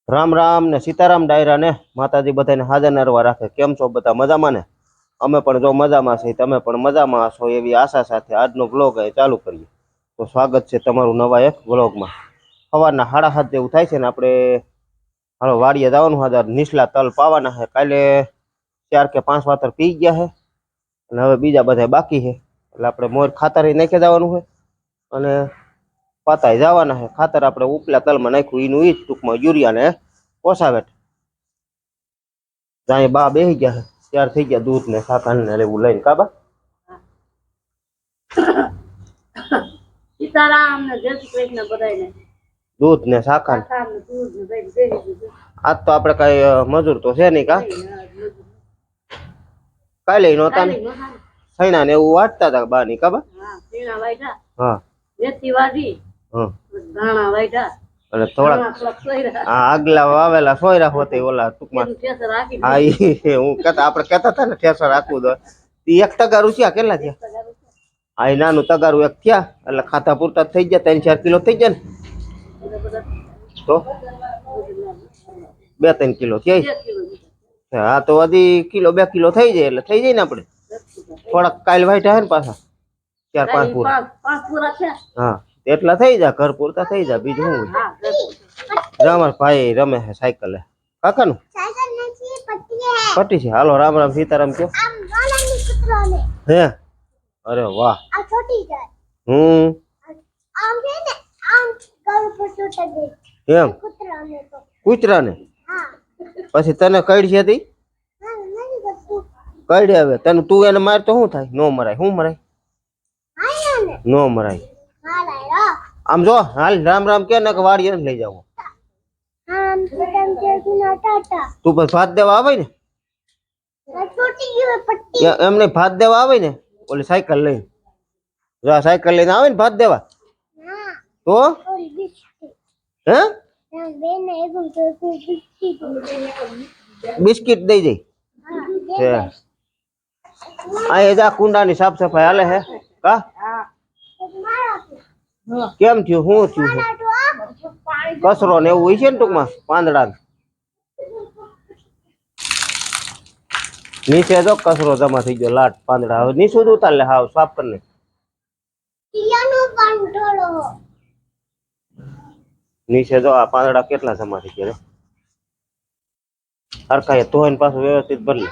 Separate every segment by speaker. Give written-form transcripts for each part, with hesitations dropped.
Speaker 1: राम राम ने सीताराम डायरा ने माताजी बधाने हाजर नरवा राखे। केम छो बधा मजामां ने? अमे पण जो मजामां छे तमे पण मजामां हशो एवी आशा साथे आजनो ब्लॉग चालू करीए। तो स्वागत छे तमारुं नवा एक ब्लॉगमां। सवाરના 7:30 जेवुं थाय छे ने आपणे हालो वाડીए जवानुं हजे। નીચલા તલ પાવાના છે। કાલે 4 કે 5 વાતર પી ગયા છે અને હવે બીજા બધા બાકી છે એટલે આપણે મોર ખાતર નાખી જવાનું છે અને પાતાય જવાના છે। ખાતર આપણે ઉપલા તલમાં નાખ્યું એનું ઈ જ ટૂંકમાં યુરિયા ને પોસાવેટ। ત્યાં બા બેસી ગયા છે, તૈયાર થઈ ગયા દૂધ ને સાકર ને લેવું લઈને। કાબા
Speaker 2: सीताराम ने जय श्री कृष्ण बधाईने
Speaker 1: दूध ने साकर आज तो આપણે કઈ મજૂર તો છે નહીં કા કાલે નહોતા ને સૈણા ને એવું વાટતા હતા બાની કાબા।
Speaker 2: હા સૈણા વાઈટા
Speaker 1: હા
Speaker 2: વેતી વાડી
Speaker 1: હા
Speaker 2: ધાણા વાઈટા
Speaker 1: અને થોડા આ આગલા વાવેલા સોયરા હોતે ઓલા ટૂંકમાં હા ઈ હું કહેતા આપણે કહેતા હતા ને ઠેસર રાખવું દો ઈ 1 ટકા રૂપિયા કેટલા થયા? આ નાનું તગારું એક થયા એટલે ખાતા પૂરતા થઈ ગયા 3-4 કિલો થઈ ગયા ને તો 2-3 કિલો થયા। હા તો હજી કિલો 2 કિલો થઈ જાય એટલે થઈ જાય ને આપણે થોડાક કાલ વાઈટા હે ને પાછા 4-5 પૂરા
Speaker 2: 5 પૂરા થયા।
Speaker 1: હા એટલા થઈ જાય ઘર પૂરતા થઈ જાય બીજું શું હોય। અમાર ભાઈ રમે છે સાયકલ કાકાનું પટ્ટી છે। હાલો રામ રામ સીતારામ કયો હે અરે વાહ એમ કૂતરા ને પછી તને કઈડ છે તી કઈડ આવે તને તું એને માર તો શું થાય? નો મરાય। શું મરાય? નો મરાય। આમ જો હાલ રામ રામ કે ને વાડી એને લઈ જાવ તું બસ ભાત દેવા આવે ને એમને ભાત દેવા આવે ને ઓલી સાયકલ લઈને જો સાયકલ લઈને આવે ને ભાત દેવા તો હે બિસ્કિટ દઈ જાય આ જા કુંડાની સાફ સફાઈ હાલે હે કા કેમ થયું? શું થયું છે? કચરો ને એવું હોય છે ને ટૂંકમાં પાંદડા નીચે જો કચરો જમા થઈ ગયો લાટ પાંદડા હવે નીચું જ ઉતાર લે હાવ સાફ કરી નીચે જો આ પાંદડા કેટલા જમા થઈ ગયા હરખાએ ધોઈને પાછું વ્યવસ્થિત ભરી લે।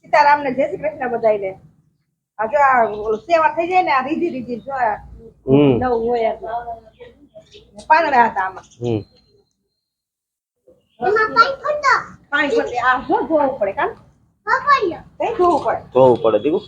Speaker 3: सीताराम ने जय श्री कृष्ण बधाईने आज आ सेवा થઈ જાય ને આ રીધી રીધી જો નવ હોય પાંદડા હતા આમાં એમાં પાણી પડે આ જો ધોવું પડે કાન હા પડ્યો કઈ ધોવું પડે
Speaker 1: દીકુ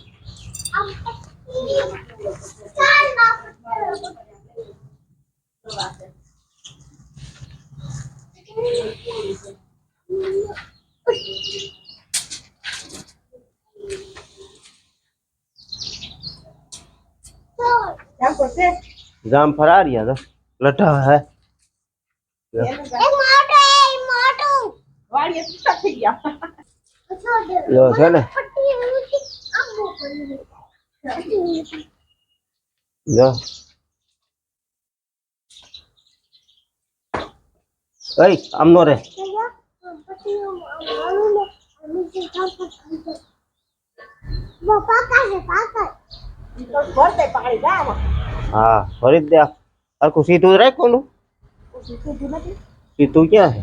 Speaker 1: जाम फरारिया तो लटा है
Speaker 3: વાડીએ સુતા થઈ ગયા
Speaker 1: लो છે ને જો એય આમ નો રે
Speaker 3: ભરતે પાણી જા
Speaker 1: हाँ भरी दे हरखू सीधું રાખ કોનું સીધું ક્યાં है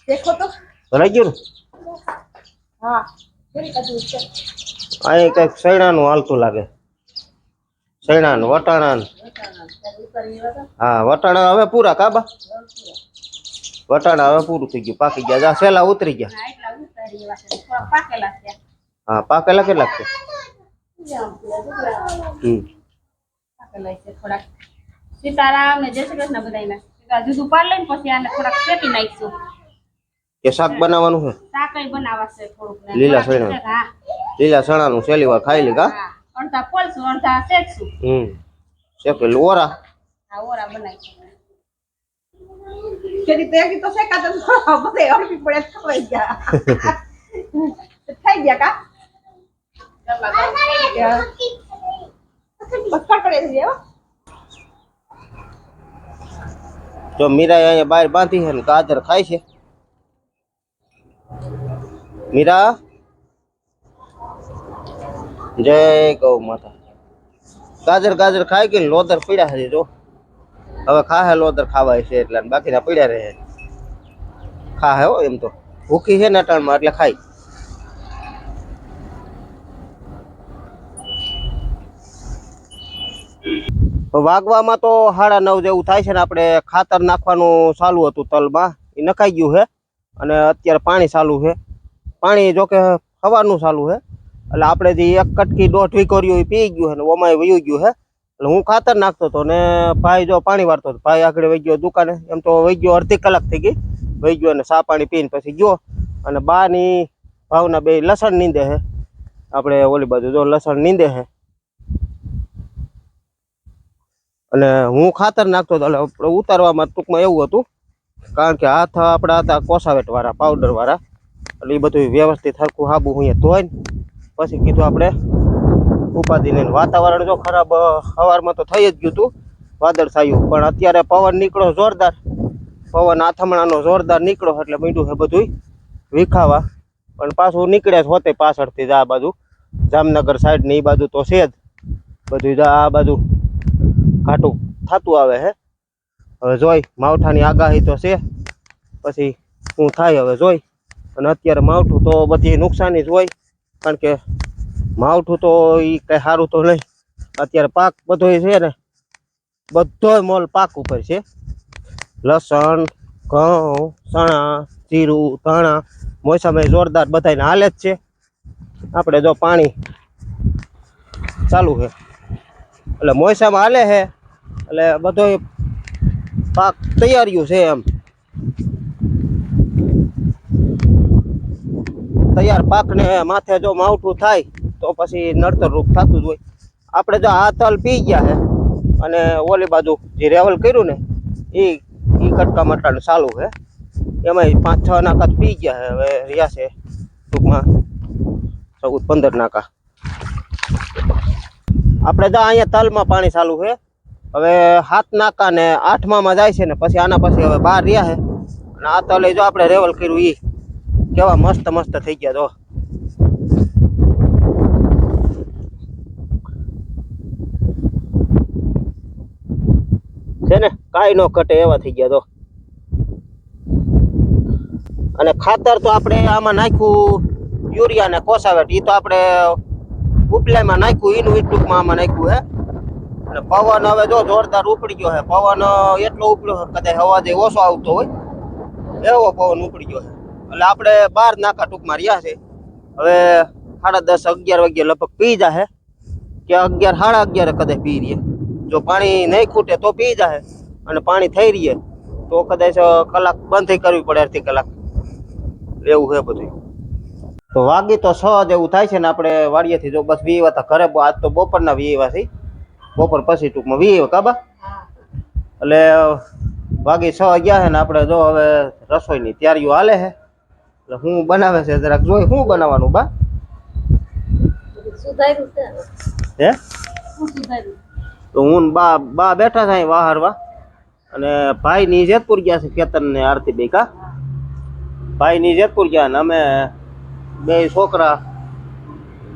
Speaker 3: देखो तो
Speaker 1: ભરાઈ ગયું ને
Speaker 3: हाँ पूरी कद्दू છે
Speaker 1: અહીં કઈક સૈણાનું હાલતું લાગે સૈણાનું વટાણાનું હા વટાણા હવે પૂરા કાબા વટાણા હવે પૂરું થઈ ગયું, પાકી ગયા, જા સેલા ઉતરી ગયા.
Speaker 3: હા એટલા ઉતારી એવા છે થોડા પાકેલા છે
Speaker 1: હા પાકેલા કેટલાક છે?
Speaker 3: પાકેલા છે થોડાક સીતારામ ને જય શ્રી કૃષ્ણ બધાયના જુદું પાડ લઈને પછી આને થોડાક શેકી નાખીશું
Speaker 1: કે શાક બનાવવાનું છે?
Speaker 3: શાકઈ બનાવાશે થોડુંક ને
Speaker 1: લીલા
Speaker 3: થોડાક
Speaker 1: ચણા.
Speaker 3: હા
Speaker 1: લીલા ચણાનું સેલી વાર ખાઈ લીધા.
Speaker 3: હા અડધા પોલશું અડધા શેકશું
Speaker 1: શેકેલું ઓરા.
Speaker 3: હા ઓરા બનાવીશું કેરી તો એકી તો શેકાતા બધે અડધી પડે ખવાઈ ગયા થઈ ગયા કા
Speaker 1: જો મીરા અહીંયા બહાર બાંધી છે ને ગાજર ખાય છે. મીરા જય ગૌ માતા. ગાજર ગાજર ખાઈ ગઈ, લોદર પીડ્યા છે જો. હવે ખાહે લોદર ખાવાય છે એટલે, બાકીના પીડ્યા રહે. ખાહે હો એમ તો, ભૂખી છે ને અટાણમાં એટલે ખાય. વાગવામાં તો 9:30 જેવું થાય છે ને આપણે ખાતર નાખવાનું ચાલુ હતું તલમાં, એ નખાઈ ગયું છે. અને અત્યારે પાણી ચાલુ છે. પાણી જોકે સવારનું ચાલુ છે એટલે આપણે જે એક કટકી 1.5 વીઘોર્યું એ પી ગયું છે ને ઓમાં વયું ગયું છે. એટલે હું ખાતર નાખતો હતો ને ભાઈ જો પાણી વાળતો હતો. ભાઈ આગળ વહી ગયો દુકાને, એમ તો વહી ગયો અડધી કલાક થઈ ગઈ વહી ગયો, અને ચા પાણી પીને પછી ગયો. અને બાની ભાવના બે લસણ નીંદે છે, આપણે ઓલી બાજુ જો લસણ નીંદે છે. અને હું ખાતર નાખતો હતો એટલે ઉતારવામાં ટૂંકમાં એવું હતું, કારણ કે હાથ આપણા હતા કોસાવેટ વાળા, પાવડર વાળા, એટલે એ બધું વ્યવસ્થિત હરખું હાબુ હું ધોઈને પછી કીધું આપણે ઉપાધિને. વાતાવરણ જો ખરાબ સવારમાં તો થઈ જ ગયું હતું વાદળ છાયું, પણ અત્યારે પવન નીકળો જોરદાર, પવન આથમણાનો જોરદાર નીકળો એટલે મીંડું છે બધું વિખાવા. પણ પાછું નીકળે જ હોતે પાછળથી આ બાજુ જામનગર સાઈડ ને એ બાજુ તો છે જ બધું, આ બાજુ ઘાટું થતું આવે છે. હવે જોઈ માવઠાની આગાહી તો છે, પછી શું થાય હવે જોઈ. અને અત્યારે માવઠું તો બધી નુકસાની જ હોય, કારણ કે માવઠું તો એ કંઈ સારું તો નહીં. અત્યારે પાક બધો છે ને બધો મોલ પાક ઉપર છે. લસણ, ઘઉં, ચણા, જીરું, ધાણા મોસમે જોરદાર બધાને હાલે જ છે. આપણે જો પાણી ચાલુ છે એટલે મોસમ હાલે છે એટલે બધો પાક તૈયારીયું છે એમ. તૈયાર પાકને માથે જો માવઠું થાય તો પછી નડતર રૂપ થતું જ હોય. આપણે જો આ તલ પી ગયા છે અને ઓલી બાજુ જે રેવલ કર્યું ને એ કટકા મટાડું ચાલુ છે, એમાં 5-6 નાકા પી ગયા છે. હવે રહ્યા છે ટૂંકમાં 14-15 નાકા. આપણે જો અહીંયા તલમાં પાણી ચાલુ છે, હવે 7 નાકા ને 8મામાં જાય છે ને પછી આના પછી હવે 12 રહ્યા છે. અને આ તલે જો આપણે રેવલ કર્યું એ કેવા મસ્ત મસ્ત થઈ ગયા જો. છે ને કાંઈ ન ઘટે એવા થઈ ગયા તો. અને ખાતર તો આપણે આમાં નાખ્યું યુરિયા ને કોસાવેટ, એ તો આપણે ઉપલાયમાં નાખ્યું એનું ટૂંકમાં આમાં નાખ્યું હે. અને પવન હવે જો જોરદાર ઉપડી ગયો છે. પવન એટલો ઉપડ્યો છે કદાચ અવાજ ઓછો આવતો હોય એવો પવન ઉપડી ગયો છે. એટલે આપણે 12 નાકા ટૂંકમાં રહ્યા છે. હવે 10:30-11 વાગે લગભગ પી જાહે, કે 11-11:30 કદાચ પી રહીએ. જો પાણી નહીં ખૂટે તો પી જાહે, અને પાણી થઈ રહીએ તો કદાચ કલાક બંધ કરવી પડે, અડધી કલાક એવું છે બધું. તો વાગી તો 6 જેવું થાય છે ને આપણે વાડીએથી જો બસ વીવા હતા ઘરે. આજ તો બપોરના વીવા છે, બપોર પછી ટૂંકમાં વીવા કાબા. એટલે વાગી 6 ગયા છે ને આપણે જો હવે રસોઈની તૈયારીઓ હાલે છે. એટલે હું બનાવે છે જરાક જોઈ, શું બનાવવાનું બા?
Speaker 2: સુધાર્યું છે.
Speaker 1: હે
Speaker 2: શું સુધાર્યું?
Speaker 1: તો હું બા બેઠા થાય વાહરવા, અને ભાઈ ની જેતપુર ગયા છે કેતન ને આરતી બે. કા ભાઈ ની જેતપુર ગયા ને અમે બે છોકરા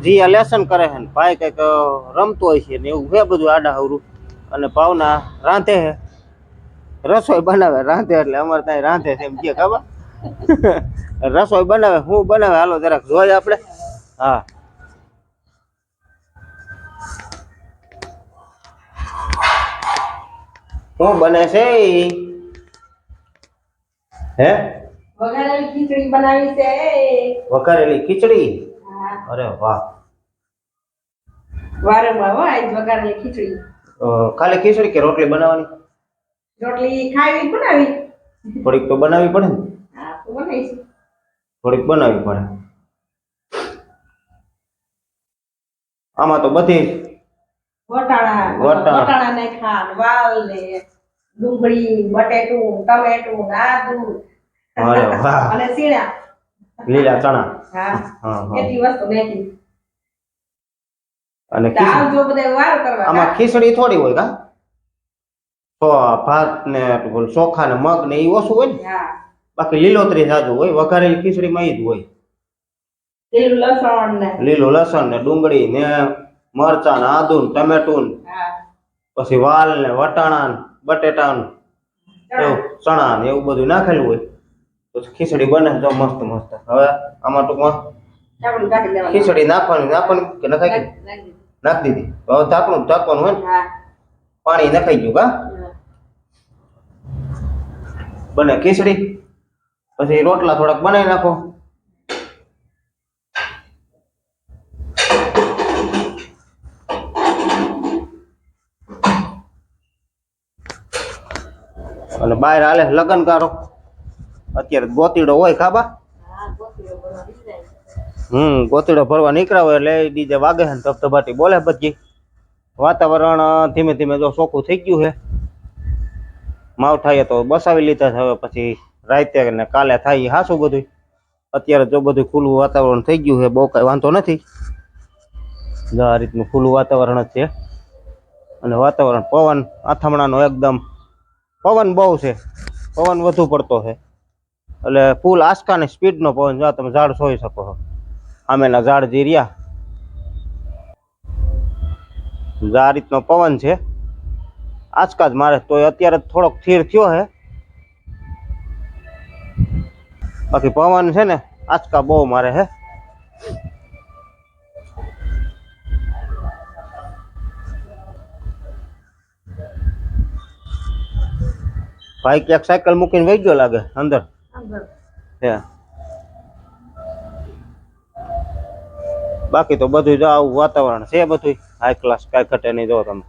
Speaker 1: જીયા લેસન કરે છે ને ભાઈ કઈક રમતો હોય છે ને એવું છે બધું આડા હવરું. અને ભાવના રાંધે છે, રસોઈ બનાવે. રાંધે એટલે અમારે ત્યાં રાંધે છે એમ કે ખબર. રસોઈ બનાવે, શું બનાવે હાલો જરાક જોઈએ આપણે. હા શું બને છે હે
Speaker 3: વઘારેલી ખીચડી બનાવી છે.
Speaker 1: વઘારેલી ખીચડી?
Speaker 3: હા,
Speaker 1: અરે વાહ.
Speaker 3: વારંવાર હો આજ વઘારેલી ખીચડી.
Speaker 1: ખાલી ખીચડી કે રોટલી બનાવવાની?
Speaker 3: રોટલી ખાવી બનાવી.
Speaker 1: થોડીક તો બનાવવી પડે ને.
Speaker 3: હા, તો બનાવીશું.
Speaker 1: થોડીક બનાવવી પડે. આમાં તો બધી
Speaker 3: વટાણા નાખ્યા, વાલ ને ડુંગળી, બટેટું, ટમેટું, આદુ
Speaker 1: અરે વાહ.
Speaker 3: અને સીણા.
Speaker 1: લીલા ચણા.
Speaker 3: હા,
Speaker 1: હા હા.
Speaker 3: કેટલી વસ્તુ નાખી.
Speaker 1: અને
Speaker 3: દાળ જો બધા વાર કરવા.
Speaker 1: આમાં ખીચડી થોડી હોય કા? તો ભાત ને ચોખા ને મગ ને એ ઓછું હોય ને.
Speaker 3: હા,
Speaker 1: બાકી લીલોતરી જાજુ હોય. વઘારેલી ખીચડીમાં ઈ જ હોય. લીલું લસણ ને ડુંગળી ને મરચા ને આદુ ને ટમેટું ને
Speaker 3: હા,
Speaker 1: પછી વાલ ને વટાણા ને બટેટા ને એવું ચણા ને એવું બધું નાખેલું હોય. પછી ખીચડી બને તો મસ્ત મસ્ત. હવે આમાં ટૂંકમાં ખીચડી નાખવાની કે નખાઈ નાખી દીધી. હવે ઢાંકવાનું હોય ને.
Speaker 3: હા,
Speaker 1: પાણી નખાઈ ગયું કા? બને ખીચડી. પછી રોટલા થોડાક બનાવી નાખો. અને બહાર હાલે લગન કારો. અત્યારે ગોતીડો હોય ખાબા. ગોતીડો ભરવા નીકળ્યા હોય એટલે ડીજે વાગે છે ને ધબધબાટી બોલે બધી. વાતાવરણ ધીમે ધીમે જો ચોખ્ખું થઈ ગયું છે. માવઠાએ તો બસાવી લીધા છે. હવે પછી રાતે ને કાલે થાય હાસું બધું. અત્યારે જો બધું ખુલ્લું વાતાવરણ થઈ ગયું છે. બહુ કઈ વાંધો નથી. આ રીતનું ખુલ્લું વાતાવરણ જ છે. અને વાતાવરણ પવન આથમણાનો એકદમ પવન બહુ છે. પવન વધુ પડતો છે. એટલે ફૂલ આસ્કાની સ્પીડનો પવન. જો તમે ઝાડ જોઈ શકો છો. આમેના ઝાડ જે રહ્યા આ રીતનો પવન છે. આંચકા જ મારે તો અત્યારે થોડોક સ્થિર થયો છે. બાકી પવન છે ને આંચકા બહુ મારે છે. ભાઈ ક્યાંક સાયકલ મૂકીને વહી ગયો લાગે અંદર. હે બાકી તો બધું જો આવું વાતાવરણ છે. બધું હાઈ ક્લાસ, કાંઈ ઘટે નહીં. જો તમે